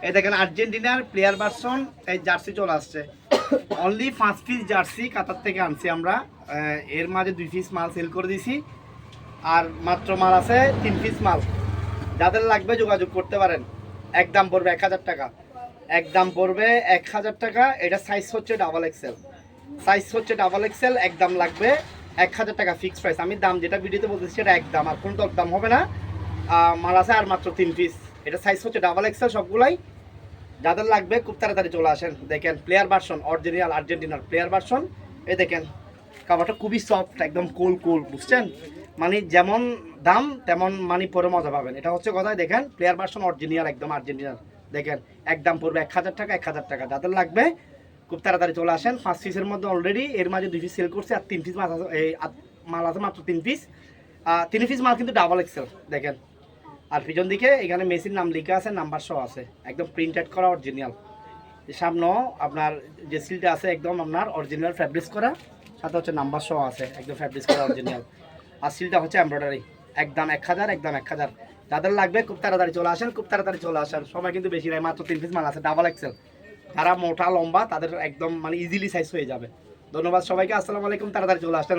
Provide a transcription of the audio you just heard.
এই দেখেন আর্জেন্টিনার প্লেয়ার ভার্সন এই জার্সি চলে আসছে। অনলি 5 পিস জার্সি কাতার থেকে আনছি আমরা। এর মাঝে 2 পিস মাল সেল করে দিছি, আর মাত্র মাল আছে 3 পিস মাল। যাদের লাগবে যোগাযোগ করতে পারেন। একদম পড়বে 1000 টাকা, একদম পড়বে 1000 টাকা। এটা সাইজ হচ্ছে ডাবল এক্সেল, সাইজ হচ্ছে ডাবল এক্সেল। একদম লাগবে 1000 টাকা ফিক্সড প্রাইস। আমি দাম যেটা ভিডিওতে বলতেছি সেটা একদম, আর কোনো দাম হবে না। মাল আছে আর মাত্র 3 পিস। এটা সাইজ হচ্ছে ডাবল এক্সেল সবগুলাই। যাদের লাগবে খুব তাড়াতাড়ি চলে আসেন। দেখেন প্লেয়ার ভার্সন, অরিজিনাল আর্জেন্টিনার প্লেয়ার ভার্সন। এই দেখেন কাপড়টা খুবই সফট, একদম কুল কুল, বুঝছেন? মানে যেমন দাম তেমন মানে পরে মজা পাবেন, এটা হচ্ছে কথায়। দেখেন প্লেয়ার ভার্সন অরিজিনাল একদম আর্জেন্টিনার। দেখেন একদম পড়বে 1000 টাকা, 1000 টাকা। যাদের লাগবে খুব তাড়াতাড়ি চলে আসেন। 5 পিসের মধ্যে অলরেডি এর মাঝে 2 পিস সেল করছে, আর 3 পিস মাল আছে। এই মাল আছে মাত্র 3 পিস। 3 পিস মাল কিন্তু ডাবল এক্সেল। দেখেন আর পিছন দিকে এখানে মেসির নাম লেখা আছে, নাম্বার সহ আছে, একদম প্রিন্টেড করা অরিজিনাল। সামনেও আপনার যে সিলটা আছে একদম আপনার অরিজিনাল ফ্যাব্রিক্স করা, সাথে হচ্ছে নাম্বার সহ আছে, একদম ফ্যাব্রিক্স করা অরিজিনাল। আর সিলটা হচ্ছে এমব্রয়ডারি। একদম 1000, একদম 1000। যাদের লাগবে খুব তাড়াতাড়ি চলে আসেন, খুব তাড়াতাড়ি চলে আসেন। সময় কিন্তু বেশি নাই, মাত্র 3 পিস মাল আছে ডাবল এক্সেল। যারা মোটা লম্বা তাদের একদম মানে ইজিলি সাইজ হয়ে যাবে। ধন্যবাদ সবাইকে, আসসালামু আলাইকুম। তাড়াতাড়ি চলে আসেন।